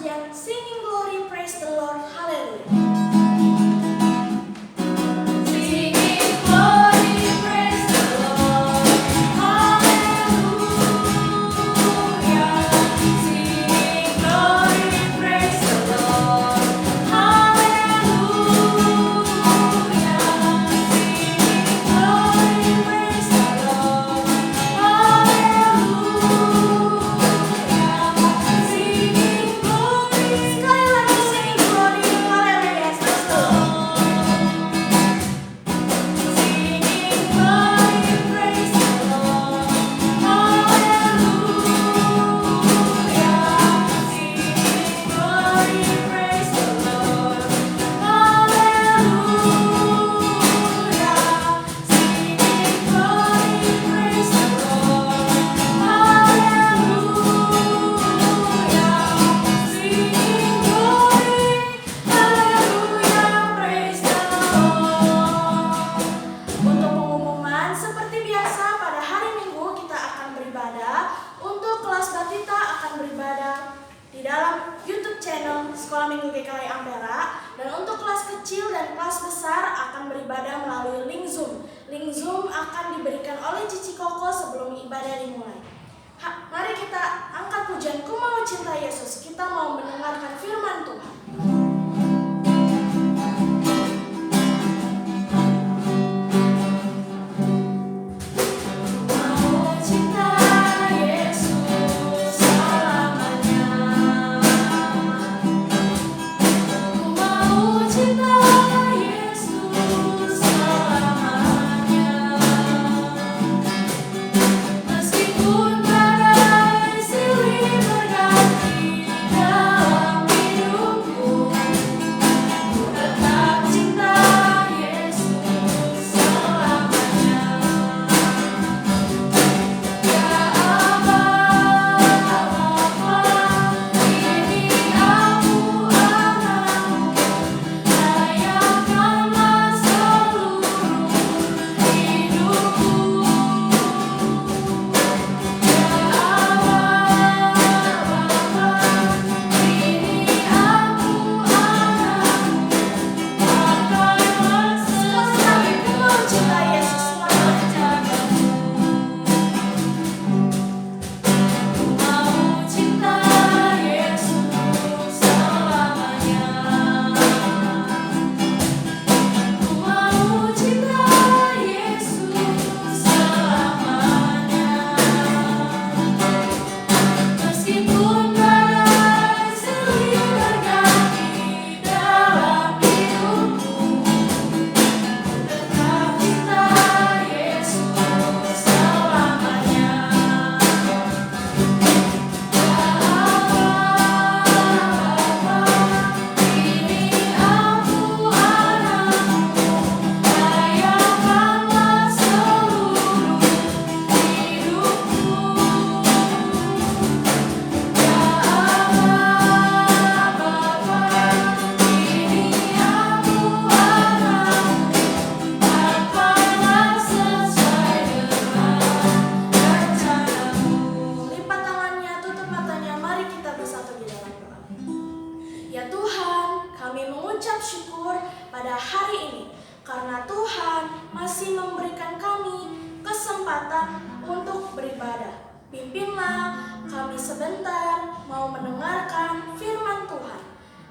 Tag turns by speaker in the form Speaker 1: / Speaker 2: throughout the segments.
Speaker 1: pujian Singing Glory, Praise the Lord, Haleluya. Sekolah Minggu GKI Ampera, dan untuk kelas kecil dan kelas besar akan beribadah melalui link Zoom. Link Zoom akan diberikan oleh Cici Koko sebelum ibadah dimulai. Mari kita angkat pujian Ku Mau Cinta Yesus. Kita mau mendengarkan firman Tuhan. Pada hari ini, karena Tuhan masih memberikan kami kesempatan untuk beribadah. Pimpinlah kami sebentar mau mendengarkan firman Tuhan.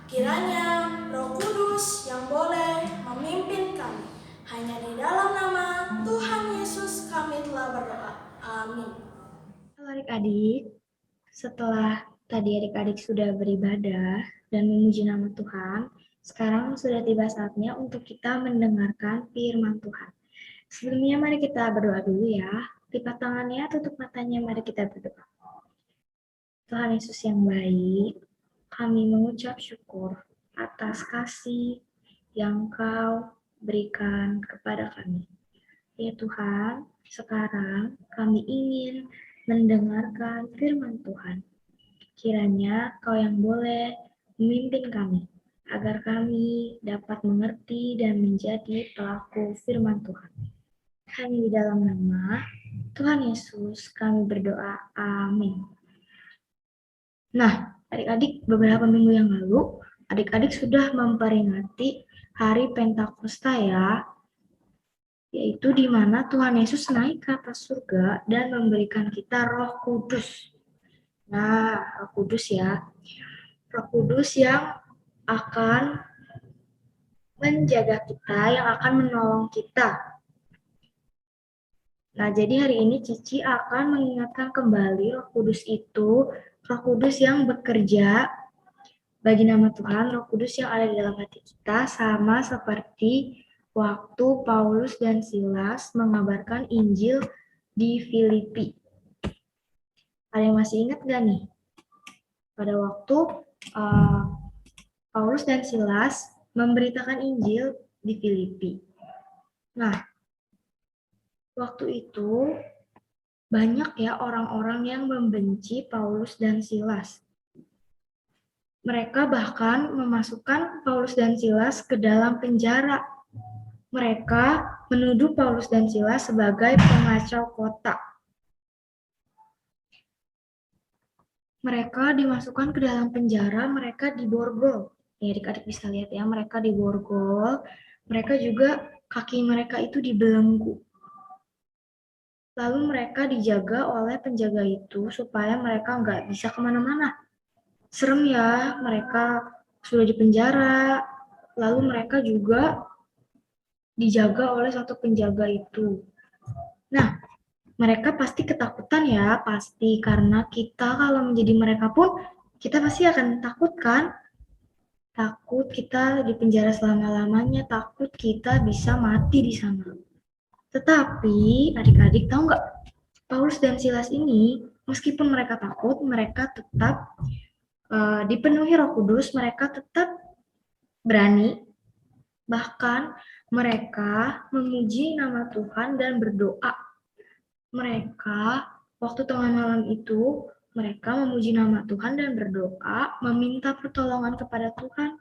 Speaker 1: Kiranya Roh Kudus yang boleh memimpin kami. Hanya di dalam nama Tuhan Yesus kami telah berdoa. Amin.
Speaker 2: Halo adik-adik, setelah tadi adik-adik sudah beribadah dan memuji nama Tuhan, sekarang sudah tiba saatnya untuk kita mendengarkan firman Tuhan. Sebelumnya mari kita berdoa dulu ya. Lipat tangannya, tutup matanya, mari kita berdoa. Tuhan Yesus yang baik, kami mengucap syukur atas kasih yang Kau berikan kepada kami. Ya Tuhan, sekarang kami ingin mendengarkan firman Tuhan. Kiranya Kau yang boleh memimpin kami, agar kami dapat mengerti dan menjadi pelaku firman Tuhan. Hanya di dalam nama Tuhan Yesus kami berdoa. Amin. Nah, Adik-adik, beberapa minggu yang lalu, adik-adik sudah memperingati Hari Pentakosta ya, yaitu di mana Tuhan Yesus naik ke atas surga dan memberikan kita Roh Kudus. Nah, Roh Kudus ya, Roh Kudus yang akan menjaga kita, yang akan menolong kita. Nah, jadi hari ini Cici akan mengingatkan kembali Roh Kudus itu, Roh Kudus yang bekerja bagi nama Tuhan, Roh Kudus yang ada di dalam hati kita, sama seperti waktu Paulus dan Silas mengabarkan Injil di Filipi. Ada yang masih ingat gak nih? Pada waktu Paulus dan Silas memberitakan Injil di Filipi. Nah, waktu itu banyak ya orang-orang yang membenci Paulus dan Silas. Mereka bahkan memasukkan Paulus dan Silas ke dalam penjara. Mereka menuduh Paulus dan Silas sebagai pengacau kota. Mereka dimasukkan ke dalam penjara, mereka diborgol. Ya, adik-adik bisa lihat ya, mereka diborgol. Mereka juga, kaki mereka itu dibelenggu. Lalu mereka dijaga oleh penjaga itu supaya mereka nggak bisa kemana-mana. Serem ya, mereka sudah dipenjara, lalu mereka juga dijaga oleh satu penjaga itu. Nah, mereka pasti ketakutan ya, pasti. Karena kita kalau menjadi mereka pun, kita pasti akan takut kan? Takut kita dipenjara selama-lamanya, takut kita bisa mati di sana. Tetapi, adik-adik tahu nggak? Paulus dan Silas ini, meskipun mereka takut, mereka tetap dipenuhi Roh Kudus, mereka tetap berani, bahkan mereka memuji nama Tuhan dan berdoa. Mereka, waktu tengah malam itu, mereka memuji nama Tuhan dan berdoa, meminta pertolongan kepada Tuhan.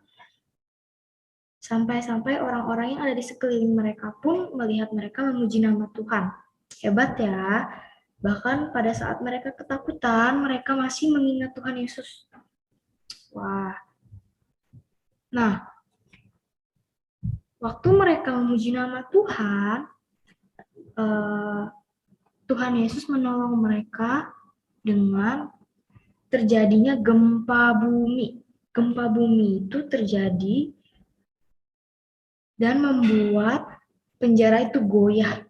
Speaker 2: Sampai-sampai orang-orang yang ada di sekeliling mereka pun melihat mereka memuji nama Tuhan. Hebat ya. Bahkan pada saat mereka ketakutan, mereka masih mengingat Tuhan Yesus. Wah. Nah, waktu mereka memuji nama Tuhan, Tuhan Yesus menolong mereka dengan terjadinya gempa bumi. Gempa bumi itu terjadi dan membuat penjara itu goyah.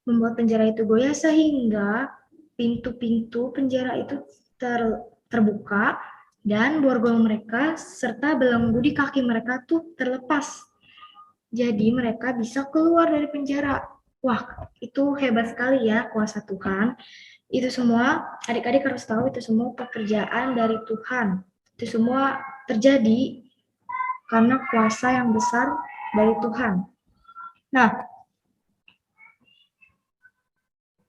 Speaker 2: Membuat penjara itu goyah sehingga pintu-pintu penjara itu terbuka dan borgol mereka serta belenggu di kaki mereka tuh terlepas. Jadi mereka bisa keluar dari penjara. Wah, itu hebat sekali ya kuasa Tuhan. Itu semua, adik-adik harus tahu itu semua pekerjaan dari Tuhan. Itu semua terjadi karena kuasa yang besar dari Tuhan. Nah,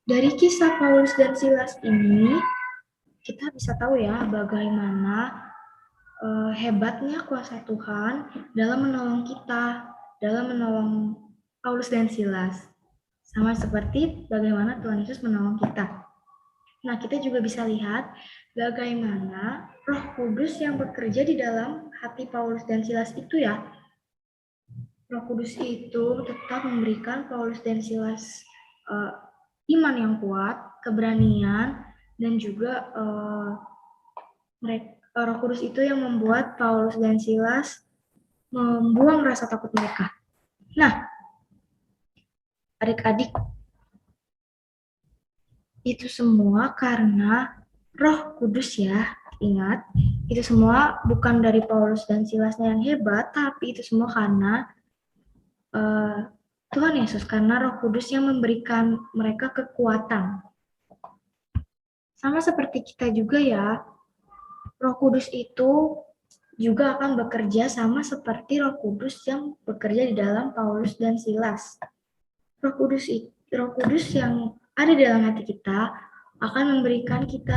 Speaker 2: dari kisah Paulus dan Silas ini, kita bisa tahu ya bagaimana hebatnya kuasa Tuhan dalam menolong kita, dalam menolong Paulus dan Silas. Sama seperti bagaimana Tuhan Yesus menolong kita. Nah, kita juga bisa lihat bagaimana Roh Kudus yang bekerja di dalam hati Paulus dan Silas itu ya. Roh Kudus itu tetap memberikan Paulus dan Silas iman yang kuat, keberanian, dan juga Roh Kudus itu yang membuat Paulus dan Silas membuang rasa takut mereka. Nah, adik-adik, itu semua karena Roh Kudus ya. Ingat, itu semua bukan dari Paulus dan Silasnya yang hebat, tapi itu semua karena Tuhan Yesus, karena Roh Kudus yang memberikan mereka kekuatan. Sama seperti kita juga ya, Roh Kudus itu juga akan bekerja sama seperti Roh Kudus yang bekerja di dalam Paulus dan Silas. Roh Kudus yang ada di dalam hati kita akan memberikan kita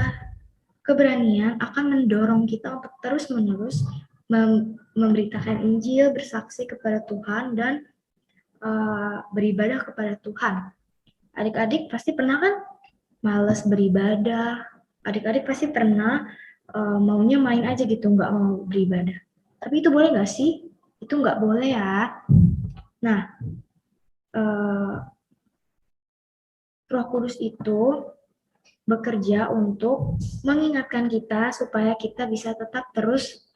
Speaker 2: keberanian, akan mendorong kita untuk terus-menerus memberitakan Injil, bersaksi kepada Tuhan, dan beribadah kepada Tuhan. Adik-adik pasti pernah kan malas beribadah? Adik-adik pasti pernah maunya main aja gitu, nggak mau beribadah. Tapi itu boleh nggak sih? Itu nggak boleh ya. Nah, Roh Kudus itu bekerja untuk mengingatkan kita supaya kita bisa tetap terus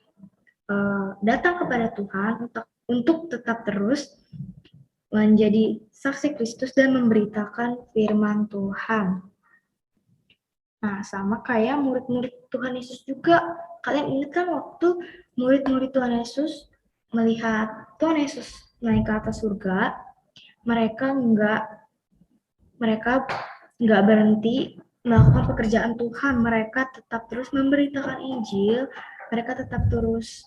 Speaker 2: datang kepada Tuhan untuk tetap terus menjadi saksi Kristus dan memberitakan firman Tuhan. Nah, sama kayak murid-murid Tuhan Yesus juga. Kalian ingat kan waktu murid-murid Tuhan Yesus melihat Tuhan Yesus naik ke atas surga, mereka nggak berhenti melakukan pekerjaan Tuhan. Mereka tetap terus memberitakan Injil, mereka tetap terus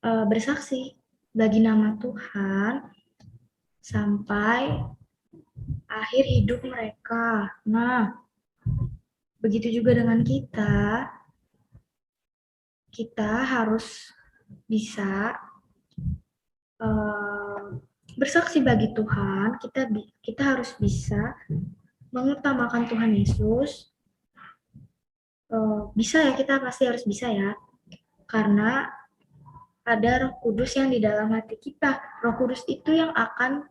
Speaker 2: bersaksi bagi nama Tuhan sampai akhir hidup mereka. Nah, begitu juga dengan kita harus bisa bersaksi bagi Tuhan, kita harus bisa mengutamakan Tuhan Yesus. Bisa ya, kita pasti harus bisa ya, karena ada Roh Kudus yang di dalam hati kita. Roh Kudus itu yang akan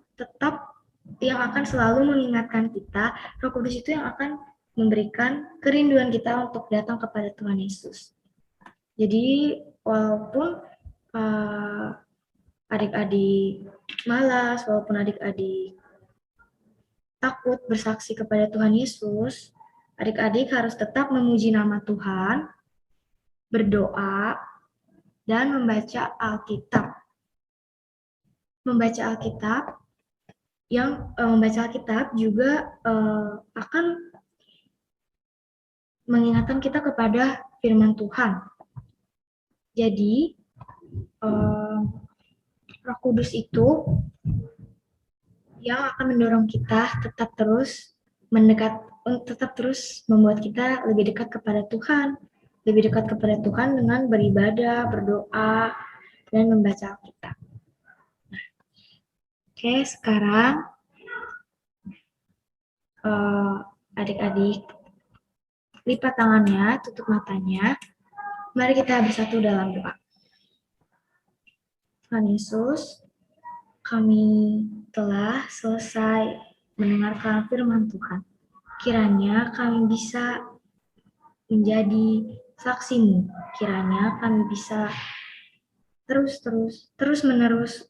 Speaker 2: selalu mengingatkan kita. Roh Kudus itu yang akan memberikan kerinduan kita untuk datang kepada Tuhan Yesus. Jadi walaupun adik-adik malas, walaupun adik-adik takut bersaksi kepada Tuhan Yesus, adik-adik harus tetap memuji nama Tuhan, berdoa, dan membaca Alkitab. Membaca Alkitab juga akan mengingatkan kita kepada firman Tuhan. Jadi Roh Kudus itu yang akan mendorong kita tetap terus membuat kita lebih dekat kepada Tuhan, dengan beribadah, berdoa, dan membaca Alkitab. Oke, sekarang adik-adik lipat tangannya, tutup matanya. Mari kita bersatu dalam doa. Tuhan Yesus, kami telah selesai mendengarkan firman Tuhan. Kiranya kami bisa menjadi saksi-Mu. Kiranya kami bisa terus-menerus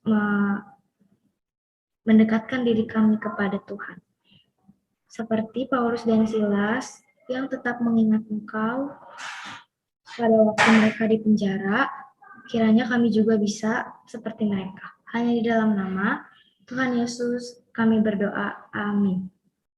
Speaker 2: mendekatkan diri kami kepada Tuhan. Seperti Paulus dan Silas yang tetap mengingat Engkau pada waktu mereka di penjara, kiranya kami juga bisa seperti mereka. Hanya di dalam nama Tuhan Yesus kami berdoa. Amin.